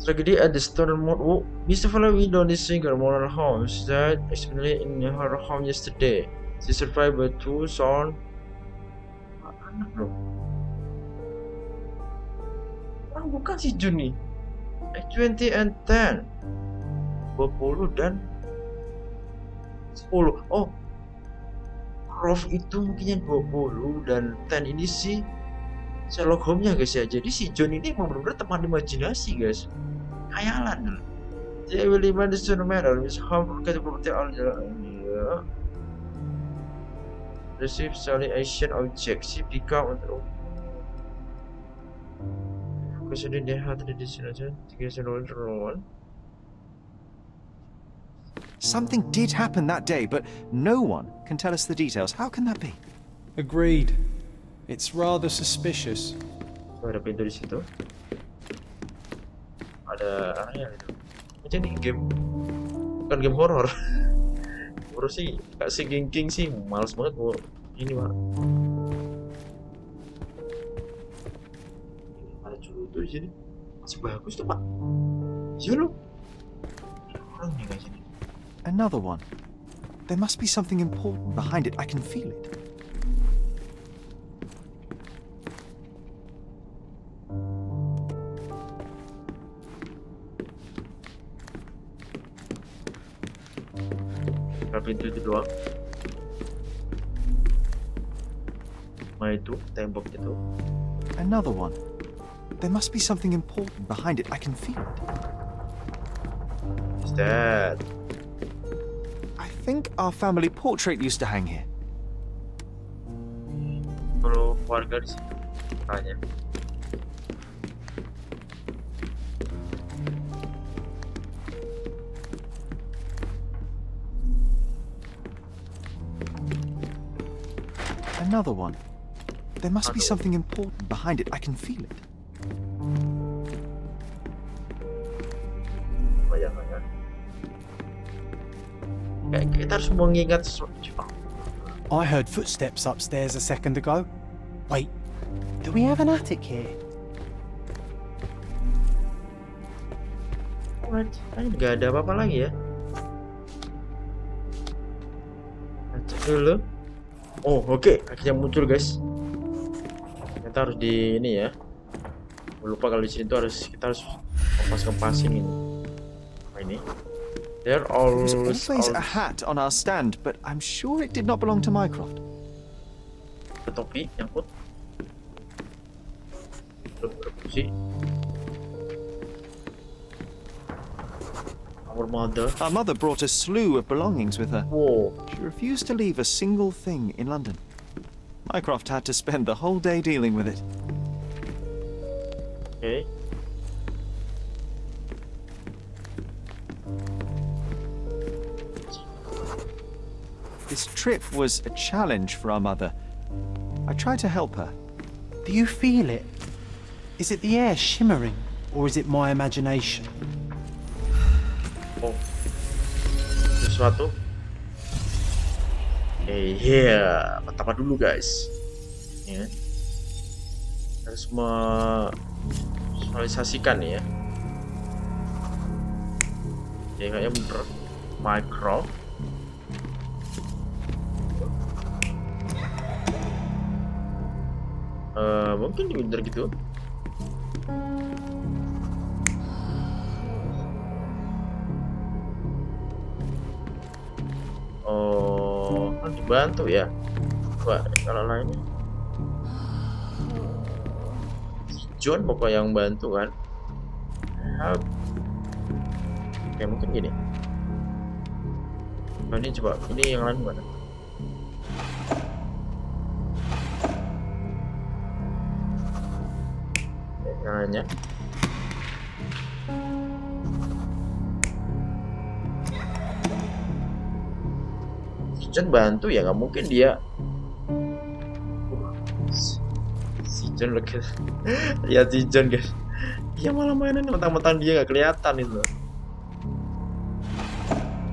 Tragedy at the Stone Mall. Oh, Mr. Fellow Indonesian singer Sherlock Holmes died accidentally in her home yesterday. She survived by two sons. Anak bro. Oh, bukan si Juni. 20 and 10. 20 dan 10. Oh. Rolf itu mungkin yang 20 dan 10 ini si Sherlock Holmes-nya guys ya. Jadi si John ini emang benar-benar teman imajinasi guys. Khayalan. They will even the student matter. Miss Holmes forget to property all the receive solely Asian object. She become because they had the destination to get one. Something did happen that day, but no one can tell us the details. How can that be? Agreed. It's rather suspicious. Oh, ada pintu di situ. Ada area itu. Macam ini game, bukan game horor. Horor sih, kasih gengking sih, males banget mau ini mah. Ada cutu di sini, masih bagus tuh pak. Iya lo. Orang nih guys ini. Another one. There must be something important behind it. I can feel it. Pintu itu doang. Nah itu tembok itu. Another one. There must be something important behind it. I can feel it. What's that? I think our family portrait used to hang here. Kalau warga di sini tanya. Another one. There must be something important behind it. I can feel it. Bayang-bayang. Kayak kita harus mengingat sesuatu. I heard footsteps upstairs a second ago. Wait, do we have an attic here? What? Nggak ada apa-apa lagi ya. Cek dulu. Oh oke, akhirnya muncul guys. Kita harus di ini ya. Lupa kalau di sini tuh kita harus kempasin ini. Ini. They're all. There was always a hat on our stand, but I'm sure it did not belong to Mycroft. Topi nyangkut. Berfungsi. Our mother brought a slew of belongings with her. Whoa. She refused to leave a single thing in London. Mycroft had to spend the whole day dealing with it. Okay. This trip was a challenge for our mother. I tried to help her. Do you feel it? Is it the air shimmering, or is it my imagination? Oh. Sesuatu. Iya, pertama dulu guys. Ya. Harus visualisasikan ya. Ya kayaknya bener. Mycroft. Mungkin bener gitu. Oh, kan dibantu ya. Coba kalau lainnya. John pokoknya yang bantu kan. Oke, mungkin gini. Nah, ini coba, ini yang lain mana? Yang lainnya. John bantu ya, nggak mungkin dia. Si John lagi. Ya si John guys. Dia malah mainan mentang-mentang dia nggak kelihatan itu.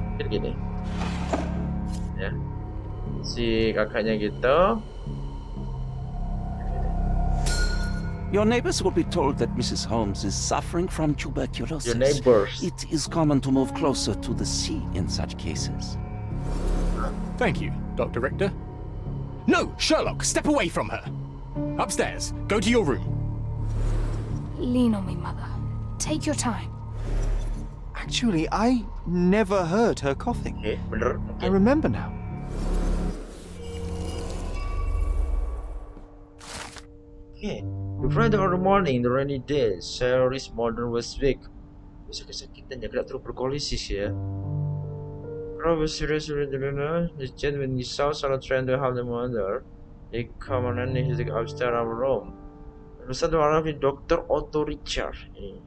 Mungkin gini. Ya. Si kakaknya gitu. Your neighbors will be told that Mrs. Holmes is suffering from tuberculosis. Your neighbors. It is common to move closer to the sea in such cases. Thank you, Dr. Richter. No, Sherlock, step away from her. Upstairs, go to your room. Lean on me, Mother. Take your time. Actually, I never heard her coughing. Okay, bener. I remember now. Okay. The Friday or the morning, the rainy day, Sherry's mother was weak. Bisa kesakitan ya, tidak terus berkolisis ya. Rob was seriously the when he saw Sherlock trying to help the mother. He come on and he's upstairs of room. Terus ada orang di Dr. Otto Richard ini.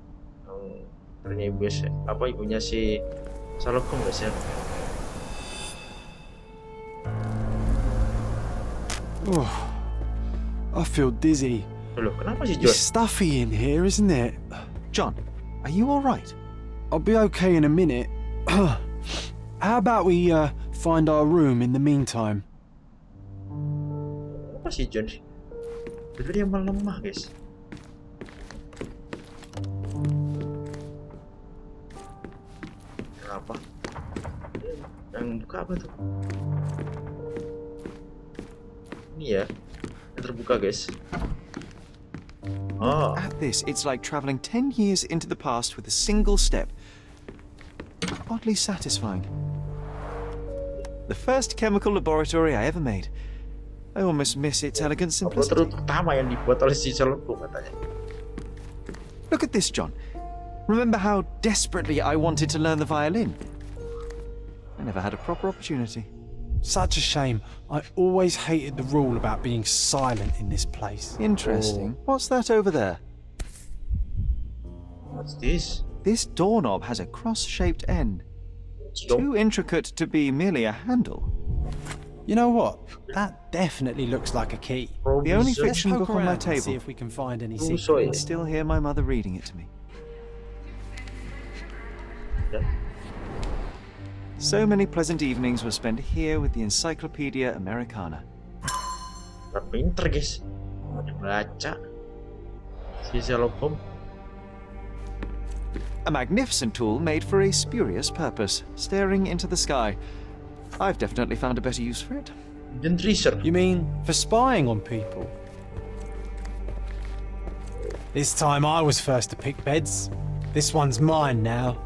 Ini ibunya si Sherlock Holmes ya. Oh, I feel dizzy. Loh, kenapa sih John? It's stuffy in here, isn't it? John, are you all right? I'll be okay in a minute. How about we find our room in the meantime? Apa sih John? Itu dia melemah guys. Kenapa? Yang buka apa tuh? Ini ya, yang terbuka guys. Oh. At this, it's like traveling 10 years into the past with a single step. Oddly satisfying. The first chemical laboratory I ever made. I almost miss its elegant simplicity. Laboratorium pertama yang dibuat oleh si Sherlock Holmes katanya. Look at this, John. Remember how desperately I wanted to learn the violin? I never had a proper opportunity. Such a shame. I always hated the rule about being silent in this place. Interesting. What's that over there? What's this? This doorknob has a cross-shaped end. Too intricate to be merely a handle. You know what? That definitely looks like a key. The only Let's fiction poke book on my around and table. see if we can find any I secrets. can still hear my mother reading it to me. So many pleasant evenings were spent here with the Encyclopedia Americana. Pinter guys. Mau dibaca. Si Sherlock Holmes. A magnificent tool made for a spurious purpose, staring into the sky. I've definitely found a better use for it. You mean for spying on people? This time I was first to pick beds. This one's mine now.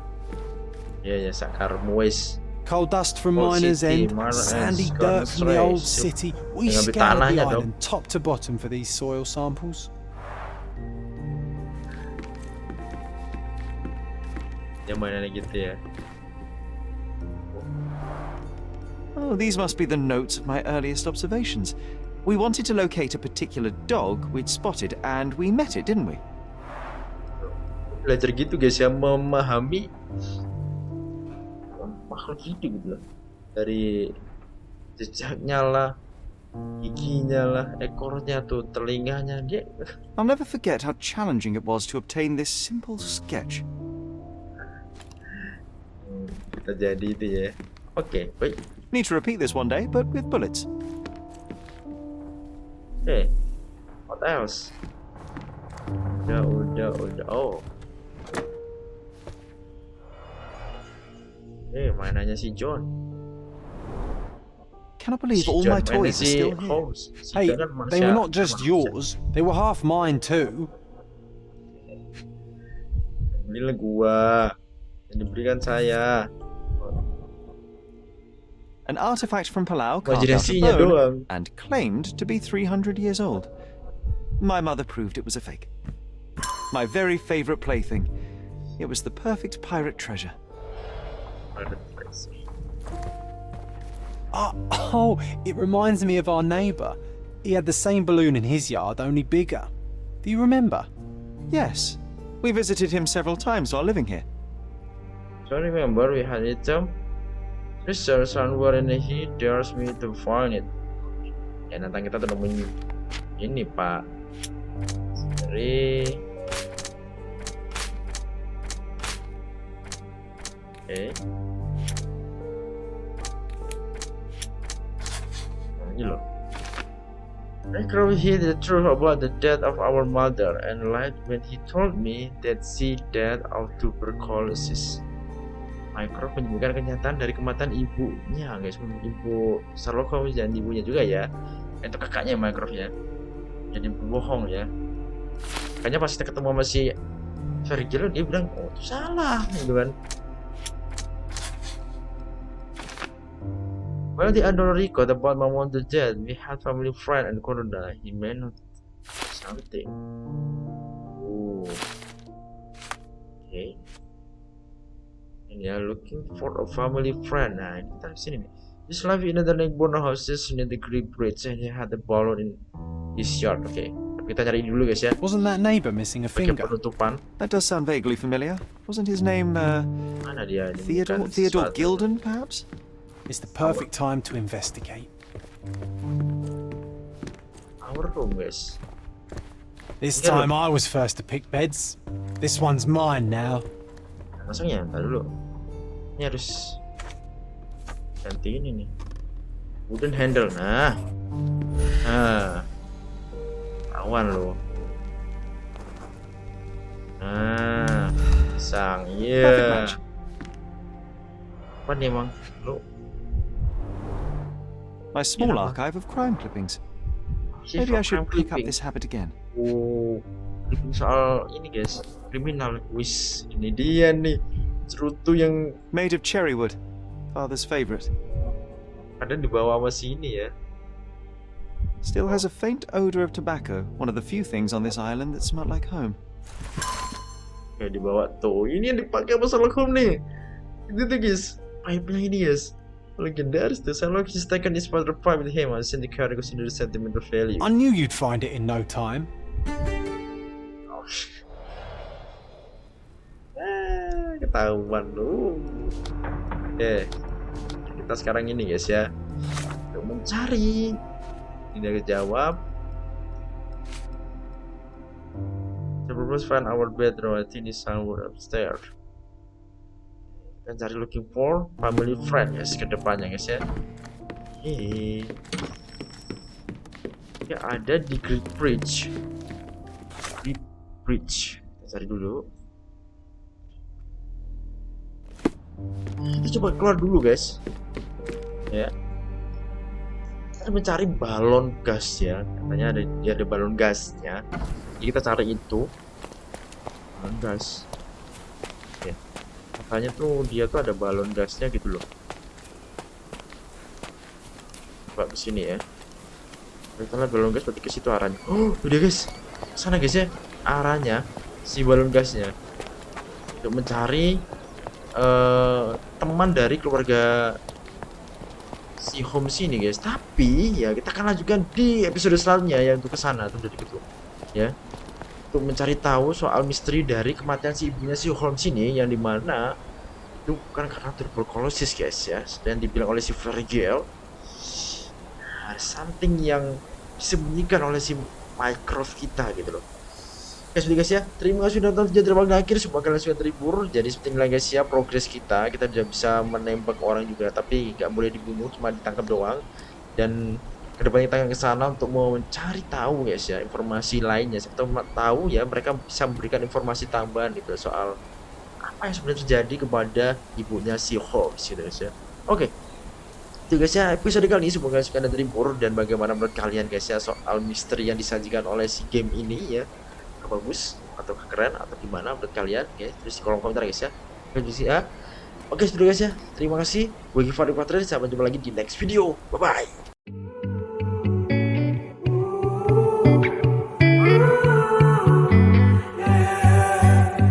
Ya sakar wis. Coal dust from Old Miners City, End, Miners sandy End, dirt from the old Straight. city. We Dengan scoured the tanahnya island top to bottom for these soil samples. Yang mainannya gitu ya. Oh, these must be the notes of my earliest observations. We wanted to locate a particular dog we'd spotted, and we met it, didn't we? Belajar gitu guys ya, memahami makhluk hidup gitu loh. Dari jejaknya lah, giginya lah, ekornya tuh, telinganya dia. I'll never forget how challenging it was to obtain this simple sketch. Kita jadi itu ya. Oke, baik. Need to repeat this one day, but with bullets. Oke, what else? Udah. Oh. Mainannya si John. Cannot believe Si all John my toys mainnya are si still here. Holmes. Si Hey, John kan they were manusia- not just manusia. yours, they were half mine too. Ini lah gua. Yang diberikan saya. An artifact from Palau carved out of Imajinasinya bone doang. and claimed to be 300 years old. My mother proved it was a fake. My very favorite plaything. It was the perfect pirate treasure. Oh, it reminds me of our neighbour. He had the same balloon in his yard, only bigger. Do you remember? Yes, we visited him several times while living here. So remember we had it. Research somewhere in he dares me to find it. Ya nanti kita tuh nemuin ini Pak. Dari ini loh. I could hear the truth about the death of our mother and lied when he told me that she died of tuberculosis. Mycroft menyembunyikan kenyataan dari kematian ibunya, guys. Ibu Sherlock Holmes dan ibunya juga ya. Itu kakaknya Mycroft ya. Jadi berbohong ya. Kayaknya pas kita ketemu sama si Virgil, dia bilang, oh itu salah, gitu kan. Well, the other record about my mother death, we had family friend and corona. He may not something. Oh. Okay. And yeah, looking for a family friend. Nah, ini kita sini nih. This life in the neighborhood houses near the Great Bridge, and he had a balloon in his yard. Okay, kita cari dulu guys ya. Wasn't that neighbour missing a Pakai finger? penutupan. That does sound vaguely familiar. Wasn't his name, Mana dia? Ini Theodore bukan sesuatu. Gilden, perhaps? It's the perfect time to investigate. Our room guys. This Here. time I was first to pick beds. This one's mine now. Masangnya, ntar dulu. Ini harus ganti ini nih. Wooden handle, nah. Awan lo. Nah, sang, Perfect yeah. match. Apa nih emang? Lo, My small Yeah. archive of crime clippings. Chief Maybe I of should crime pick up clipping. this habit again. Oh, clipping soal ini guys, kriminal. Wis, ini dia nih. Cerutu yang Made of cherry wood, father's favorite. kadang dibawa sama sini ya. Still has a faint odor of tobacco, one of the few things on this island that smell like home. Kayak dibawa tuh. Ini yang dipakai sama Sherlock Holmes nih. Itu tuh guys, pipe-nya ini guys. Legendaris tuh. Sherlock is taken his father pipe with him and syndicate consider sentimental value. I knew you'd find it in no time. Oh. Ketahuan lu. Kita sekarang ini guys ya, untuk mencari. Ini dia kejawab. The purpose find our bedroom. I think is somewhere upstairs. Kita cari looking for family friend guys ke depannya guys ya. Ya ada di Great Bridge. Great Bridge. Kita cari dulu. Kita coba keluar dulu guys. Ya. Kita mencari balon gas ya. Katanya ada balon gasnya. Jadi kita cari itu balon gas. Oke. Katanya tuh dia tuh ada balon gasnya gitu loh. Coba kesini ya. Kita lihat balon gas berarti ke situ arahnya. Oh, udah guys. Sana guys ya. Arahnya si balon gasnya untuk mencari teman dari keluarga si Holmes ini guys. Tapi ya kita akan lanjutkan di episode selanjutnya ya untuk kesana tuh dari gitu ya, untuk mencari tahu soal misteri dari kematian si ibunya si Holmes ini, yang dimana itu bukan karena tuberkulosis guys ya, dan dibilang oleh si Virgil something yang disembunyikan oleh si Mycroft kita gitu loh. Guys, guys ya, terima kasih sudah nonton video terbaik akhir, semoga kalian sudah terhibur. Jadi seperti ini guys ya, progres kita tidak bisa menembak orang juga, tapi nggak boleh dibunuh, cuma ditangkap doang. Dan kedepannya kita akan ke sana untuk mencari tahu guys ya, informasi lainnya. Siapa tahu ya mereka bisa memberikan informasi tambahan gitu soal apa yang sebenarnya terjadi kepada ibunya si Holmes gitu guys ya. Oke, itu guys ya episode kali ini, semoga kalian suka dan terhibur. Dan bagaimana menurut kalian guys ya soal misteri yang disajikan oleh si game ini ya, bagus atau keren atau gimana menurut kalian guys, tulis di kolom komentar guys ya. Oke sudah guys ya, terima kasih. Gue Givari Patra, sampai jumpa lagi di next video, bye bye.